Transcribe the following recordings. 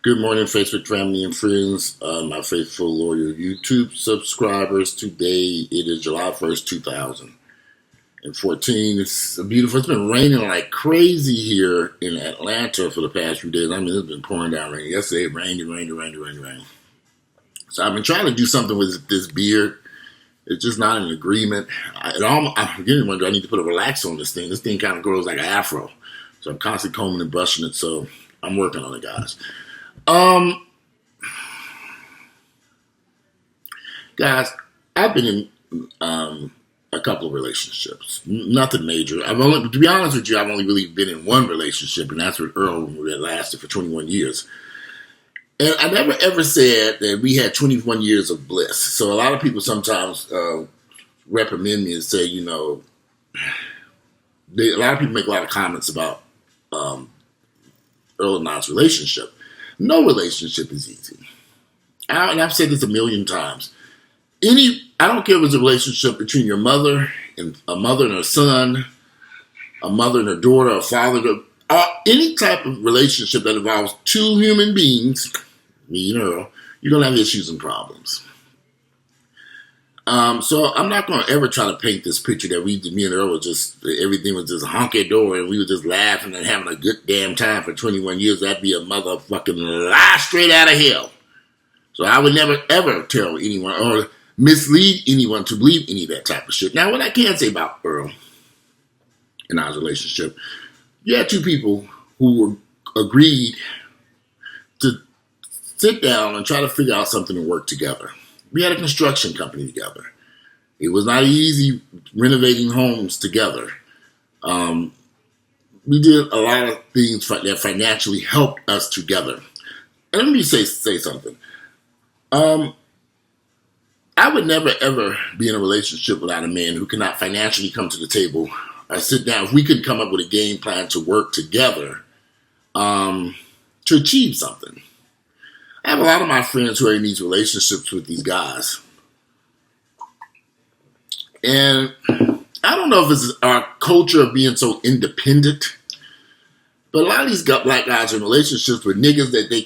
Good morning, Facebook family and friends, my faithful loyal YouTube subscribers. Today it is July 1st, 2014. It's beautiful. It's been raining like crazy here in Atlanta for the past few days. I mean, it's been pouring down rain. Yesterday it rained. So I've been trying to do something with this beard. It's just not in agreement. I'm beginning to wonder, I need to put a relax on this thing. This thing kind of grows like an afro. So I'm constantly combing and brushing it. So I'm working on it, guys. Guys, I've been in a couple of relationships. Nothing major. To be honest with you, I've only really been in one relationship, and that's with Earl, that lasted for 21 years. And I never ever said that we had 21 years of bliss. So a lot of people sometimes reprimand me and say, a lot of people make a lot of comments about Earl and I's relationship. No relationship is easy. And I've said this a million times. I don't care if it's a relationship between your mother and a mother and her son, a mother and her daughter, a father, any type of relationship that involves two human beings, me and Earl, you're going to have issues and problems. So I'm not going to ever try to paint this picture that me and Earl everything was just honky-dory and we were just laughing and having a good damn time for 21 years. That'd be a motherfucking lie straight out of hell. So I would never ever tell anyone or mislead anyone to believe any of that type of shit. Now, what I can say about Earl and our relationship, you had two people who agreed to sit down and try to figure out something to work together. We had a construction company together. It was not easy renovating homes together. We did a lot of things that financially helped us together. And let me say something. I would never, ever be in a relationship without a man who cannot financially come to the table or sit down. If we could come up with a game plan to work together to achieve something. I have a lot of my friends who are in these relationships with these guys. And I don't know if it's our culture of being so independent, but a lot of these black guys are in relationships with niggas that they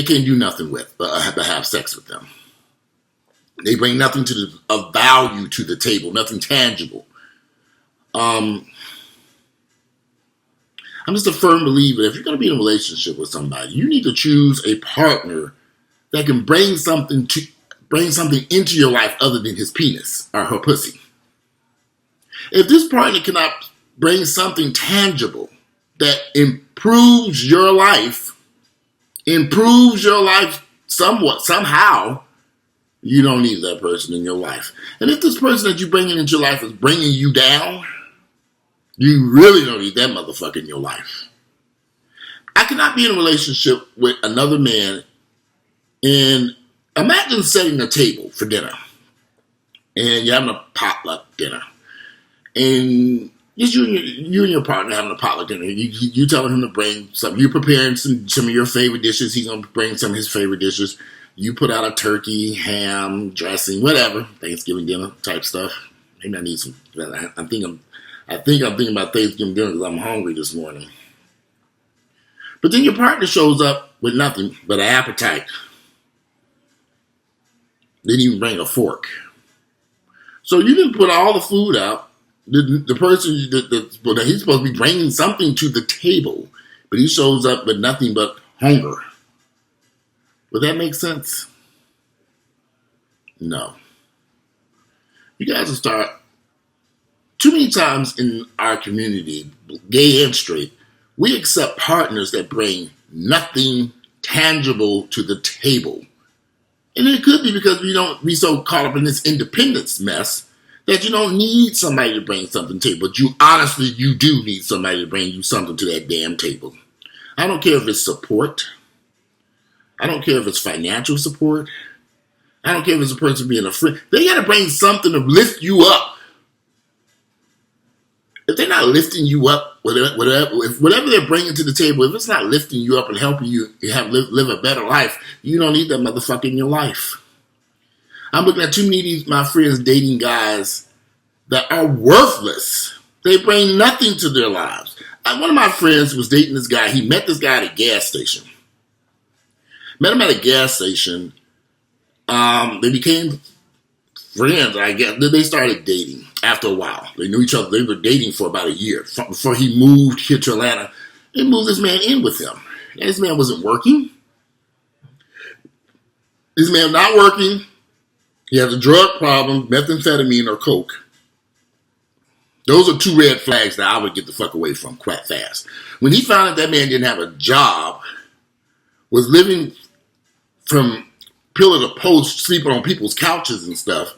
can't do nothing with but have sex with them. They bring nothing of value to the table, nothing tangible. I'm just a firm believer that if you're going to be in a relationship with somebody, you need to choose a partner that can bring something into your life other than his penis or her pussy. If this partner cannot bring something tangible that improves your life somewhat, somehow, you don't need that person in your life. And if this person that you bring into your life is bringing you down, you really don't need that motherfucker in your life. I cannot be in a relationship with another man and imagine setting a table for dinner and you're having a potluck dinner and just you and your partner having a potluck dinner. You telling him to bring something. You're preparing some of your favorite dishes. He's going to bring some of his favorite dishes. You put out a turkey, ham, dressing, whatever, Thanksgiving dinner type stuff. Maybe I need some. I think I'm thinking about Thanksgiving dinner because I'm hungry this morning. But then your partner shows up with nothing but an appetite. Didn't even bring a fork. So you didn't put all the food out. The person that he's supposed to be bringing something to the table, but he shows up with nothing but hunger. Would that make sense? No. You guys will start. Too many times in our community, gay and straight, we accept partners that bring nothing tangible to the table. And it could be because we so caught up in this independence mess that you don't need somebody to bring something to the table. But you do need somebody to bring you something to that damn table. I don't care if it's support. I don't care if it's financial support. I don't care if it's a person being a friend. They got to bring something to lift you up. If they're not lifting you up, whatever they're bringing to the table, if it's not lifting you up and helping you live a better life, you don't need that motherfucker in your life. I'm looking at too many of my friends dating guys that are worthless. They bring nothing to their lives. One of my friends was dating this guy. He met this guy at a gas station. Met him at a gas station. They became friends, I guess. They started dating after a while. They knew each other. They were dating for about a year before he moved here to Atlanta. They moved this man in with him. And this man wasn't working. This man not working. He has a drug problem, methamphetamine or coke. Those are two red flags that I would get the fuck away from quite fast. When he found out that man didn't have a job, was living from pillar to post, sleeping on people's couches and stuff,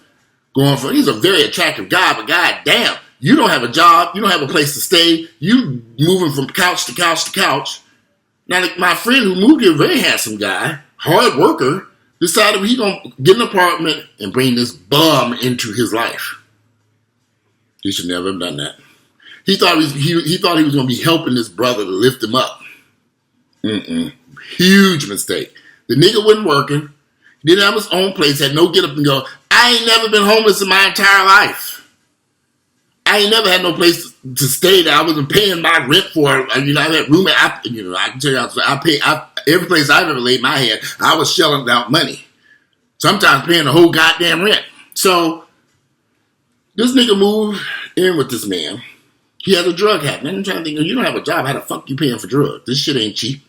he's a very attractive guy, but goddamn, you don't have a job, you don't have a place to stay, you moving from couch to couch to couch. Now, my friend who moved here, very handsome guy, hard worker, decided he gonna get an apartment and bring this bum into his life. He should never have done that. He thought he thought he was gonna be helping his brother to lift him up. Huge mistake. The nigga wasn't working. He didn't have his own place. Had no get up and go. I ain't never been homeless in my entire life. I ain't never had no place to stay that I wasn't paying my rent for. I had roommate. I can tell you, every place I've ever laid my head, I was shelling out money. Sometimes paying the whole goddamn rent. So this nigga moved in with this man. He has a drug habit. I'm trying to think, you don't have a job. How the fuck you paying for drugs? This shit ain't cheap.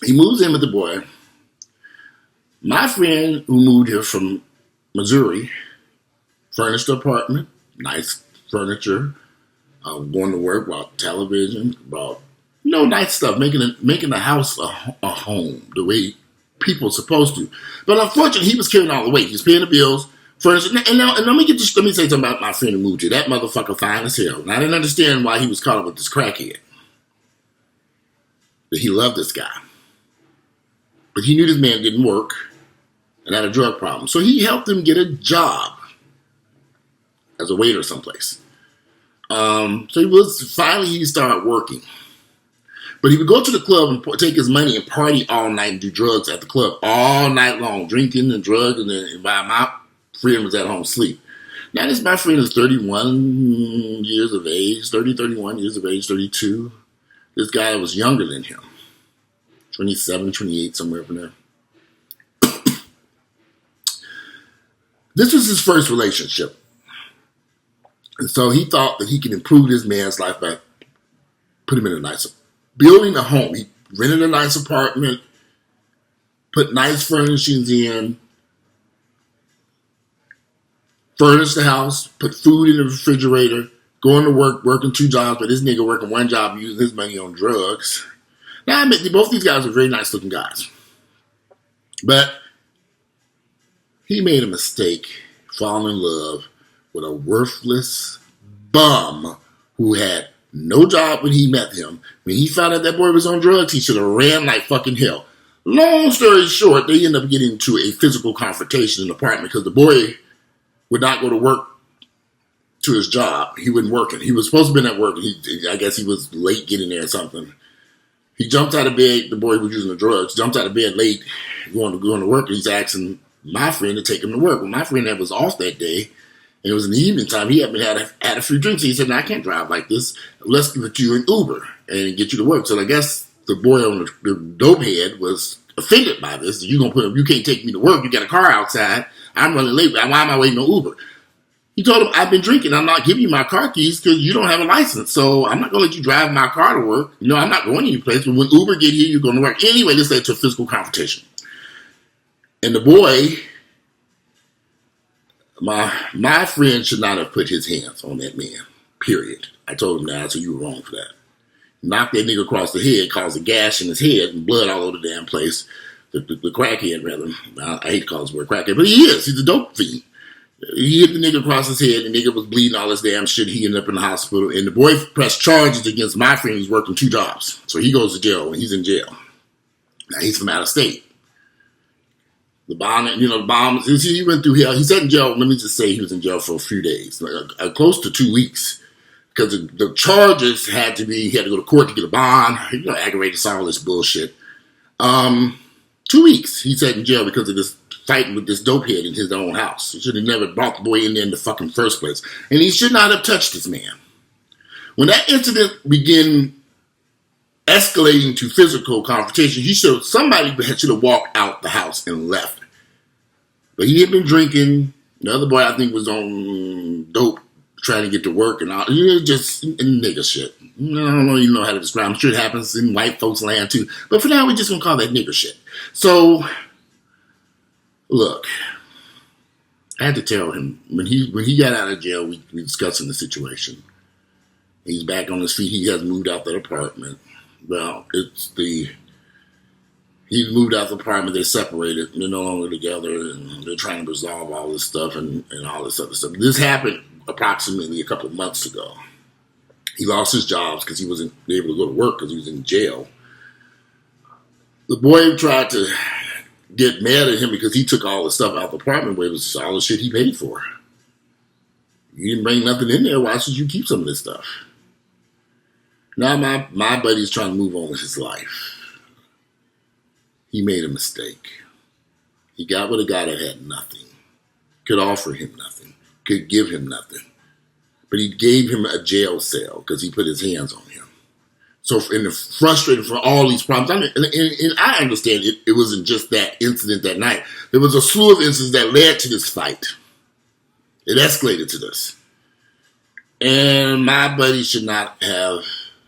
He moves in with the boy. My friend who moved here from Missouri, furnished apartment, nice furniture, going to work, bought television, bought nice stuff, making the house a home the way people are supposed to. But unfortunately, he was carrying all the weight. He's paying the bills, furniture, and let me say something about my friend who moved here. That motherfucker fine as hell. And I didn't understand why he was caught up with this crackhead. But he loved this guy. But he knew this man didn't work and had a drug problem. So he helped him get a job as a waiter someplace. So he started working. But he would go to the club and take his money and party all night and do drugs at the club all night long, drinking and drugs, and then while my friend was at home asleep. Now my friend is 31 years of age, 31 years of age, 32. This guy was younger than him. 27, 28, somewhere from there. This was his first relationship. And so he thought that he could improve this man's life by putting him in building a home. He rented a nice apartment, put nice furnishings in, furnished the house, put food in the refrigerator, going to work, working 2 jobs, but this nigga working 1 job, using his money on drugs. Now, I admit, both these guys are very nice-looking guys. But he made a mistake, falling in love with a worthless bum who had no job when he met him. When he found out that boy was on drugs, he should have ran like fucking hell. Long story short, they ended up getting into a physical confrontation in the apartment because the boy would not go to work to his job. He wasn't working. He was supposed to have been at work. I guess he was late getting there or something. He jumped out of bed. The boy was using the drugs. Jumped out of bed late, going to work. And he's asking my friend to take him to work. Well, my friend that was off that day, and it was in the evening time. He had a few drinks. He said, "No, I can't drive like this. Let's get you an Uber and get you to work." So I guess the boy on the dope head was offended by this. You can't take me to work. You got a car outside. I'm running late. Why am I waiting on Uber? He told him, "I've been drinking. I'm not giving you my car keys because you don't have a license. So I'm not going to let you drive my car to work. I'm not going any place. But when Uber get here, you're going to work." Anyway, this led to a physical confrontation. And the boy, my friend should not have put his hands on that man, period. I told him that, so you were wrong for that. Knocked that nigga across the head, caused a gash in his head and blood all over the damn place. The crackhead, rather. I hate to call his word crackhead, but he is. He's a dope fiend. He hit the nigga across his head. The nigga was bleeding all his damn shit. He ended up in the hospital. And the boy pressed charges against my friend who's working 2 jobs. So he goes to jail and he's in jail. Now he's from out of state. The bomb, he went through hell. He's in jail. Let me just say he was in jail for a few days, close to 2 weeks. Because the charges he had to go to court to get a bond. Aggravated all this bullshit. 2 weeks he sat in jail because of this fighting with this dope head in his own house. He should have never brought the boy in there in the fucking first place. And he should not have touched this man. When that incident began escalating to physical confrontation. Somebody should have walked out the house and left. But he had been drinking. The other boy, I think, was on dope, trying to get to work and all. Just nigga shit. I don't even know how to describe it. I'm sure it happens in white folks' land too. But for now, we're just going to call that nigger shit. So, look, I had to tell him, when he got out of jail, we discussing the situation. He's back on his feet. He has moved out that apartment. Well, he's moved out the apartment. They're separated. They're no longer together, and they're trying to resolve all this stuff and all this other stuff. This happened approximately a couple of months ago. He lost his jobs because he wasn't able to go to work because he was in jail. The boy tried to get mad at him because he took all the stuff out of the apartment, but it was all the shit he paid for. You didn't bring nothing in there. Why should you keep some of this stuff? Now my buddy's trying to move on with his life. He made a mistake. He got with a guy that had nothing, could offer him nothing, could give him nothing. But he gave him a jail cell because he put his hands on him. So, frustrated for all these problems. And I understand it wasn't just that incident that night. There was a slew of incidents that led to this fight. It escalated to this. And my buddy should not have.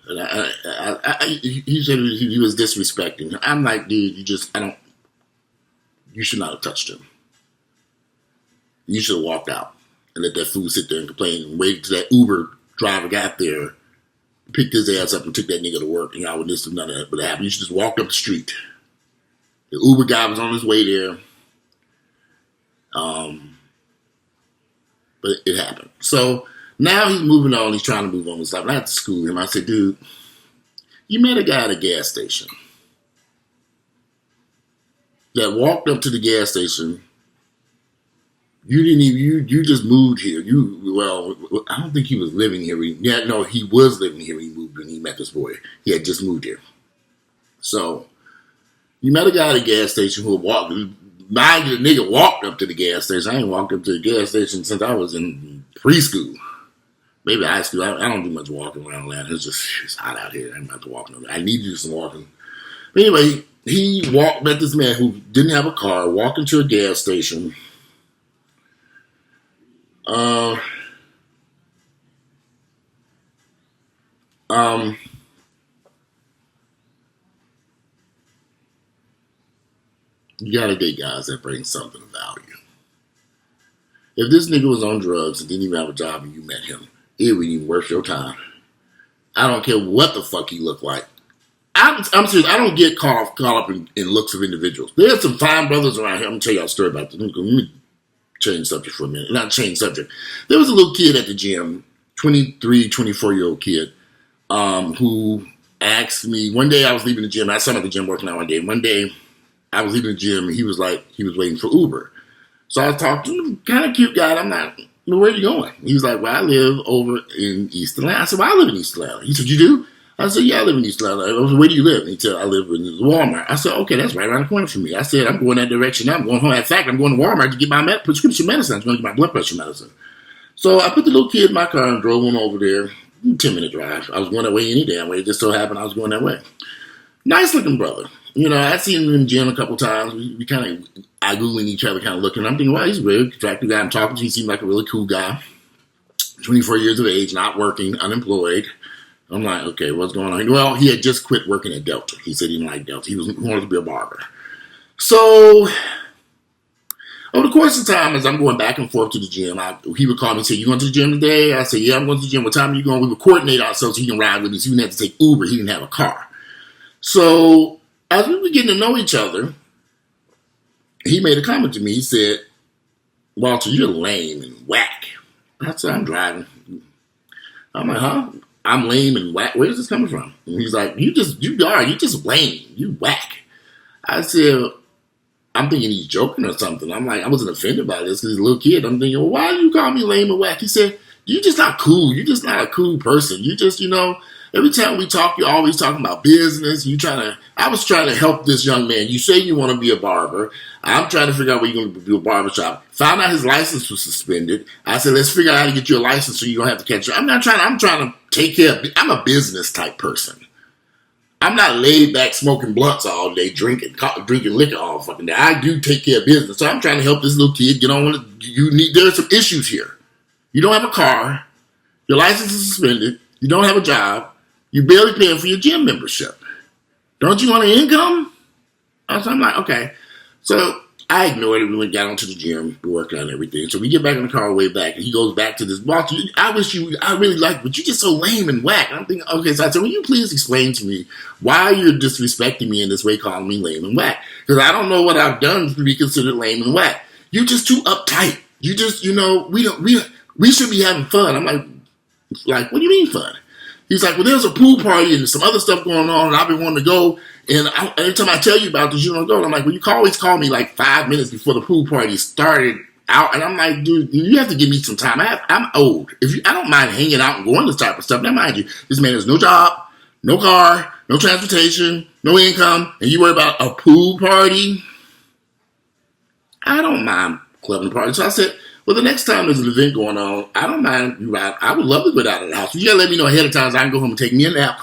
He said he was disrespecting. I'm like, dude, you should not have touched him. You should have walked out and let that fool sit there and complain and waited till that Uber driver got there, picked his ass up and took that nigga to work. And y'all would listen to none of that would happen. You should just walk up the street. The Uber guy was on his way there. But it happened. So now he's moving on. He's trying to move on with his life. And I had to school him. I said, dude, you met a guy at a gas station that walked up to the gas station. You didn't even, you just moved here. I don't think he was living here. He was living here when he moved when he met this boy. He had just moved here. So, you met a guy at a gas station who walked, mind you, the nigga walked up to the gas station. I ain't walked up to the gas station since I was in preschool. Maybe high school. I don't do much walking around Atlanta. It's hot out here. I ain't about to walk. I need to do some walking. But anyway, he met this man who didn't have a car, walked into a gas station. You gotta date guys that bring something of value. If this nigga was on drugs and didn't even have a job and you met him, it wouldn't even worth your time. I don't care what the fuck he looked like. I'm serious. I don't get caught up in looks of individuals. There's some fine brothers around here. I'm gonna tell y'all a story about this. Let me change subject for a minute. Not change subject. There was a little kid at the gym, 23, 24-year-old kid, who asked me, one day I was leaving the gym. I saw him at the gym working out one day. One day I was leaving the gym and he was waiting for Uber. So I was talking to him, kind of cute guy. And I'm like, where are you going? He was like, well, I live over in East Atlanta. I said, well, I live in East Atlanta. He said, you do? I said, yeah, I live in East Atlanta. I said, where do you live? And he said, I live in Walmart. I said, okay, that's right around the corner from me. I said, I'm going that direction. I'm going home. In fact, I'm going to Walmart to get my prescription medicine. I'm going to get my blood pressure medicine. So I put the little kid in my car and drove on over there. 10-minute drive. I was going that way any damn way. It just so happened I was going that way. Nice looking brother. I'd seen him in the gym a couple times. We kind of eye-googling each other, kind of looking. I'm thinking, wow, he's a really attractive guy I'm talking to. He seemed like a really cool guy. 24 years of age, not working, unemployed. I'm like, okay, what's going on? Well, he had just quit working at Delta. He said he didn't like Delta. He wanted to be a barber. So, over the course of time, as I'm going back and forth to the gym, he would call me and say, you going to the gym today? I said, yeah, I'm going to the gym. What time are you going? We would coordinate ourselves so he can ride with me. So he didn't have to take Uber. He didn't have a car. So, as we were getting to know each other, he made a comment to me. He said, Walter, you're lame and whack. I said, I'm driving. I'm like, huh? I'm lame and whack. Where is this coming from? And he's like, you just lame. You whack. I said, I'm thinking he's joking or something. I'm like, I wasn't offended by this because he's a little kid. I'm thinking, well, why do you call me lame and whack? He said, you're just not cool. You're just not a cool person. You just, every time we talk, you're always talking about business. I was trying to help this young man. You say you want to be a barber. I'm trying to figure out where you're going to do a barber shop. Found out his license was suspended. I said, let's figure out how to get you a license so you don't have to catch it. I'm trying to take care of, I'm a business type person. I'm not laid back smoking blunts all day, drinking liquor all fucking day. I do take care of business. So I'm trying to help this little kid get on with it. There are some issues here. You don't have a car. Your license is suspended. You don't have a job. You're barely paying for your gym membership. Don't you want an income? So I'm like, okay. So I ignored it. We got onto the gym. We worked out and everything. So we get back in the car way back, and he goes back to this boss. I really like, but you're just so lame and whack. And I'm thinking, okay. So I said, will you please explain to me why you're disrespecting me in this way, calling me lame and whack? Because I don't know what I've done to be considered lame and whack. You're just too uptight. You just, we should be having fun. I'm like, what do you mean fun? He's like, well, there's a pool party and some other stuff going on, and I've been wanting to go. And every time I tell you about this, you don't go. And I'm like, well, you can always call me like 5 minutes before the pool party started out. And I'm like, dude, you have to give me some time. I'm old. I don't mind hanging out and going this type of stuff. Now, mind you, this man has no job, no car, no transportation, no income, and you worry about a pool party? I don't mind clubbing the party. So I said, well, the next time there's an event going on, I don't mind you ride. I would love to get out of the house. You gotta let me know ahead of time so I can go home and take me a nap.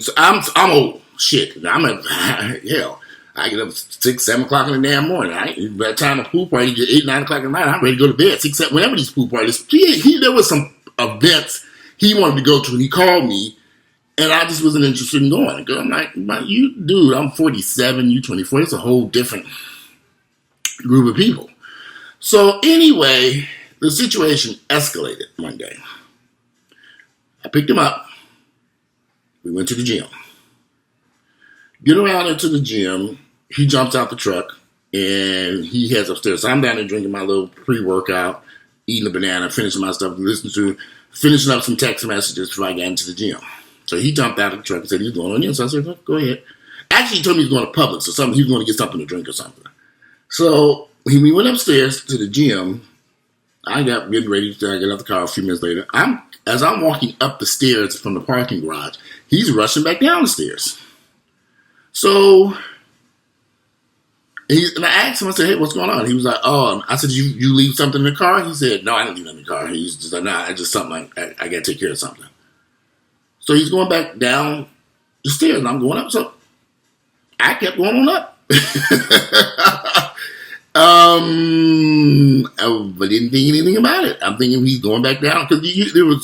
So I'm old. Shit. I'm hell. I get up 6, 7 o'clock in the damn morning. By the time the pool party get 8, 9 o'clock at night, I'm ready to go to bed. 6, 7, whenever these pool parties. There was some events he wanted to go to, and he called me, and I just wasn't interested in going. I'm like, dude, I'm 47, you 24. It's a whole different group of people. So anyway, the situation escalated one day. I picked him up. We went to the gym. Get around into the gym. He jumps out the truck and he heads upstairs. So I'm down there drinking my little pre-workout, eating a banana, finishing my stuff, finishing up some text messages before I got into the gym. So he jumped out of the truck and said he was going on in. So I said, go ahead. Actually, he told me he was going to Publix or something. He was going to get something to drink or something. So we went upstairs to the gym. I got getting ready to get out the car a few minutes later. As I'm walking up the stairs from the parking garage, he's rushing back down the stairs. So, and I asked him, I said, hey, what's going on? He was like, oh, I said, you leave something in the car? He said, no, I didn't leave nothing in the car. He's just like, nah, it's just something I got to take care of something. So he's going back down the stairs, and I'm going up. So I kept going on up. I didn't think anything about it. I'm thinking he's going back down because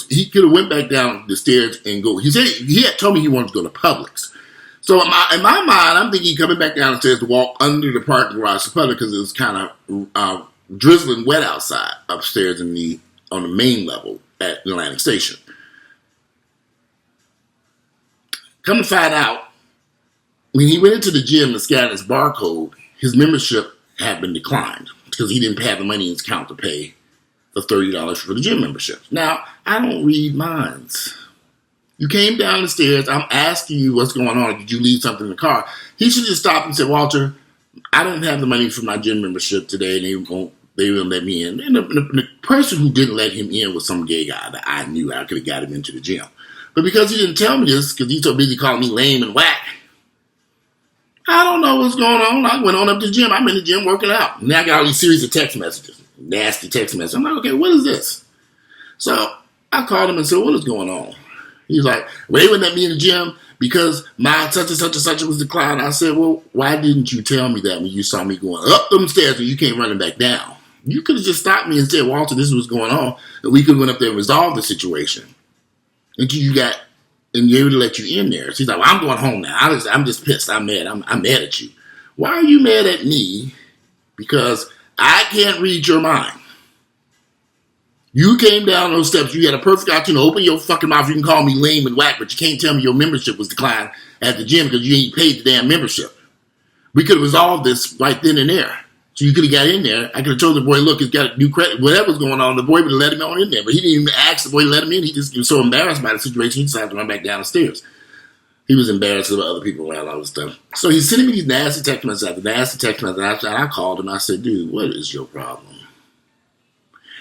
he could have went back down the stairs and go. He said he had told me he wanted to go to Publix. So in my mind, I'm thinking coming back down the stairs to walk under the parking garage to Publix because it was kind of drizzling wet outside upstairs on the main level at Atlantic Station. Come to find out, when he went into the gym to scan his barcode, his membership had been declined because he didn't have the money in his account to pay the $30 for the gym membership. Now, I don't read minds. You came down the stairs. I'm asking you what's going on. Did you leave something in the car? He should just stop and say, Walter, I don't have the money for my gym membership today, and they won't let me in. And the person who didn't let him in was some gay guy that I knew. I could have got him into the gym. But because he didn't tell me this, because he's so busy calling me lame and whack, I don't know what's going on. I went on up to the gym. I'm in the gym working out. Now I got all these series of text messages. Nasty text messages. I'm like, okay, what is this? So I called him and said, what is going on? He's like, well, they wouldn't let me in the gym because my such and such and such was declined. I said, well, why didn't you tell me that when you saw me going up them stairs and you came running back down? You could have just stopped me and said, Walter, this is what's going on. And we could have went up there and resolved the situation until you got, and they would let you in there. She's like, well, I'm going home now. I'm just pissed. I'm mad. I'm mad at you. Why are you mad at me? Because I can't read your mind. You came down those steps. You had a perfect opportunity to open your fucking mouth. You can call me lame and whack, but you can't tell me your membership was declined at the gym because you ain't paid the damn membership. We could have resolved this right then and there. So you could have got in there. I could have told the boy, look, he's got a new credit. Whatever's going on, the boy would have let him on in there. But he didn't even ask the boy to let him in. He just was so embarrassed by the situation, he decided to run back down the stairs. He was embarrassed about other people around all this stuff. So he's sending me these nasty text messages after nasty text messages. And I called him. I said, dude, what is your problem?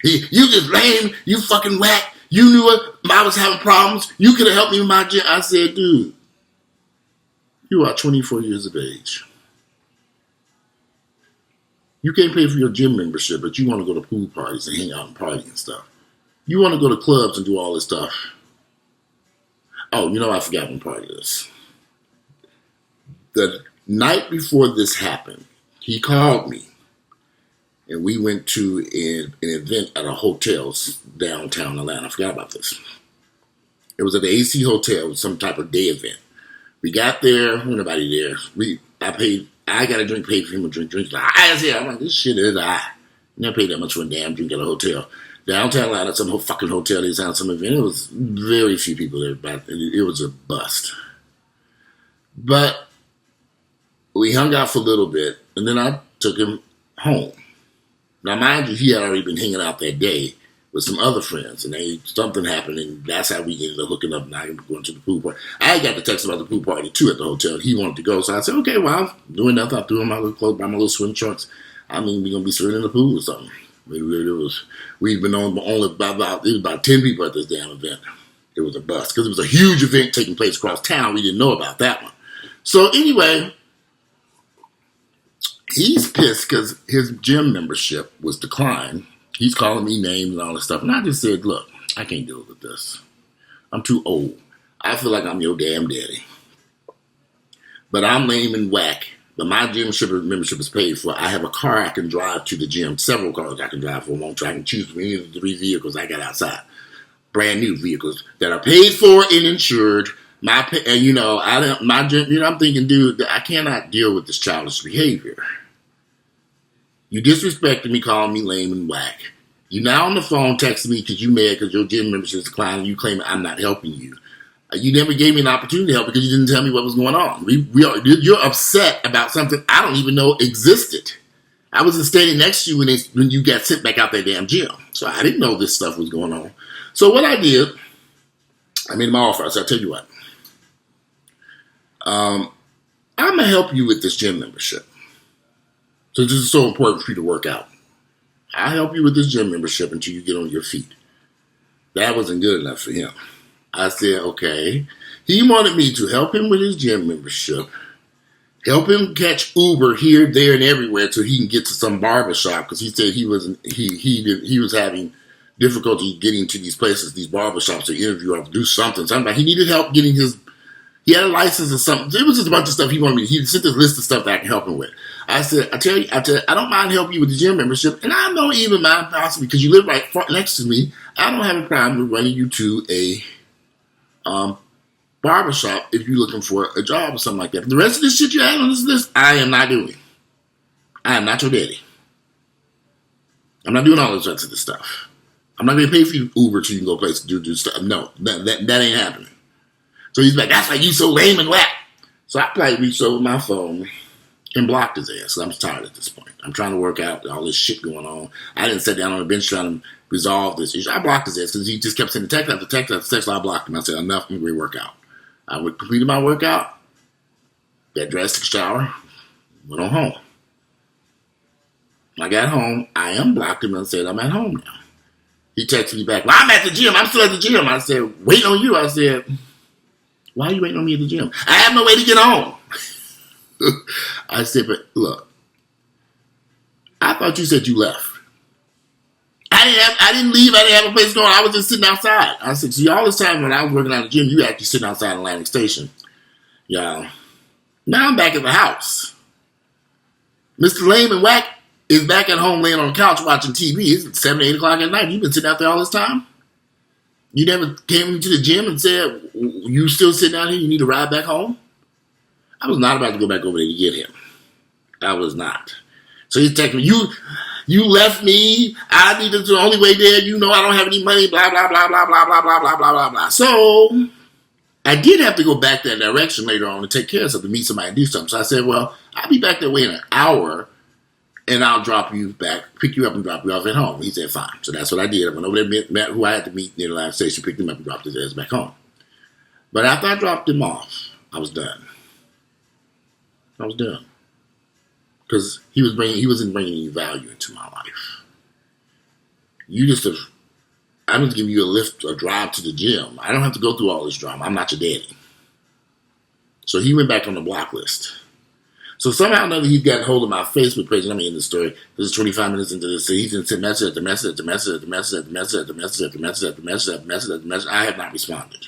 You just lame. You fucking whack. You knew I was having problems. You could have helped me with my gym. I said, dude, you are 24 years of age. You can't pay for your gym membership, but you want to go to pool parties and hang out and party and stuff. You want to go to clubs and do all this stuff. Oh, I forgot one part of this. The night before this happened, he called me, and we went to an event at a hotel downtown Atlanta. I forgot about this. It was at the AC Hotel. It was some type of day event. We got there. Nobody there. I got a drink, paid for him a drink. Drinks. I'm like, this shit is I never paid that much for a damn drink at a hotel. Downtown Atlanta, some whole fucking hotel. They had some event. It was very few people there, but it was a bust. But we hung out for a little bit, and then I took him home. Now, mind you, he had already been hanging out that day with some other friends, and something happened, and that's how we ended up hooking up, and I going to the pool party. I got the text about the pool party, too, at the hotel, and he wanted to go, so I said, okay, well, I'm doing nothing. I threw on my little clothes, buy my little swim trunks. I mean, we're going to be swimming in the pool or something. We've been on only about 10 people at this damn event. It was a bust, because it was a huge event taking place across town. We didn't know about that one. So anyway, he's pissed because his gym membership was declined. He's calling me names and all this stuff. And I just said, look, I can't deal with this. I'm too old. I feel like I'm your damn daddy. But I'm lame and whack. But my gym membership is paid for. I have a car I can drive to the gym. Several cars I can drive for. I can choose from any of the 3 vehicles I got outside. Brand new vehicles that are paid for and insured. I'm thinking, dude, I cannot deal with this childish behavior. You disrespected me, calling me lame and whack. You now on the phone texting me because you mad because your gym membership is declining and you claim I'm not helping you. You never gave me an opportunity to help because you didn't tell me what was going on. You're upset about something I don't even know existed. I wasn't standing next to you when you got sent back out that damn gym. So I didn't know this stuff was going on. So what I did, I made my offer. I said, I'll tell you what. I'm going to help you with this gym membership. So this is so important for you to work out. I'll help you with this gym membership until you get on your feet. That wasn't good enough for him. I said, okay. He wanted me to help him with his gym membership, help him catch Uber here, there, and everywhere till he can get to some barbershop because he said he was having difficulty getting to these places, these barbershops to interview or do something. He needed help getting he had a license or something. It was just a bunch of stuff he wanted me to. He sent this list of stuff that I can help him with. I said, I don't mind helping you with the gym membership, and I don't even mind possibly because you live right next to me. I don't have a problem with running you to a barbershop if you're looking for a job or something like that. But the rest of this shit you have on this list, I am not doing. I am not your daddy. I'm not doing all this rest of this stuff. I'm not going to pay for you Uber till you can go place to do stuff. No, that ain't happening. So he's like, that's why you so lame and whack. So I probably reached over my phone and blocked his ass. So I'm tired at this point. I'm trying to work out all this shit going on. I didn't sit down on the bench trying to resolve this issue. I blocked his ass because he just kept sending text after text after text. So I blocked him. I said, enough, I'm going to work out. I completed my workout, got dressed, took a shower, went on home. When I got home, I unblocked him and said, I'm at home now. He texted me back, well, I'm at the gym. I'm still at the gym. I said, wait on you. I said, why are you waiting on me at the gym? I have no way to get home. I said, but look, I thought you said you left. I didn't leave. I didn't have a place to go. I was just sitting outside. I said, see, all this time when I was working at the gym, you actually sitting outside Atlantic Station. Yeah. Now I'm back at the house. Mr. Lame and Whack is back at home laying on the couch watching TV. It's 7, 8 o'clock at night. You've been sitting out there all this time? You never came into the gym and said, you still sitting out here, you need to ride back home? I was not about to go back over there to get him. I was not. So he's texting me, you left me, I need to the only way there, I don't have any money, blah, blah, blah, blah, blah, blah, blah, blah, blah, blah, blah. So I did have to go back that direction later on to take care of something, meet somebody and do something. So I said, well, I'll be back that way in an hour, and I'll drop you back, pick you up and drop you off at home. He said, fine. So that's what I did. I went over there, met who I had to meet near the live station, picked him up and dropped his ass back home. But after I dropped him off, I was done. Because he wasn't bringing any value into my life. I'm just giving you a drive to the gym. I don't have to go through all this drama. I'm not your daddy. So he went back on the block list. So somehow or another, he's gotten hold of my Facebook page. Let me end the story. This is 25 minutes into this. So he's been sending message after message after message after message after message after message after message after message after message after message. I have not responded.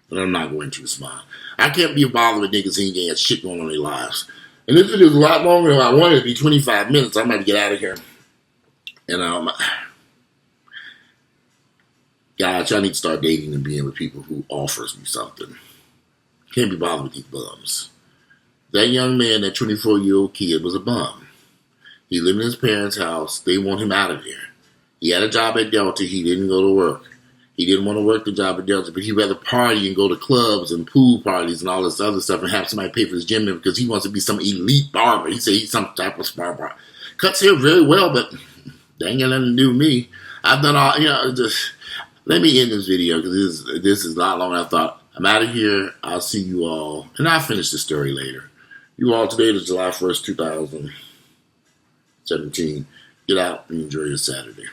And I'm not going to smile. I can't be bothered with niggas who ain't got shit going on in their lives. And this video is a lot longer than I wanted it to be, 25 minutes. I'm about to get out of here. And guys, y'all need to start dating and being with people who offers me something. Can't be bothered with these bums. That young man, that 24-year-old kid, was a bum. He lived in his parents' house. They want him out of there. He had a job at Delta. He didn't go to work. He didn't want to work the job at Delta, but he'd rather party and go to clubs and pool parties and all this other stuff and have somebody pay for his gym membership because he wants to be some elite barber. He said he's some type of barber. Cuts hair very well, but that ain't got nothing to do with me. I've done all, just let me end this video because this is a lot longer than I thought. I'm out of here. I'll see you all, and I'll finish the story later. You all, today is July 1st, 2017. Get out and enjoy your Saturday.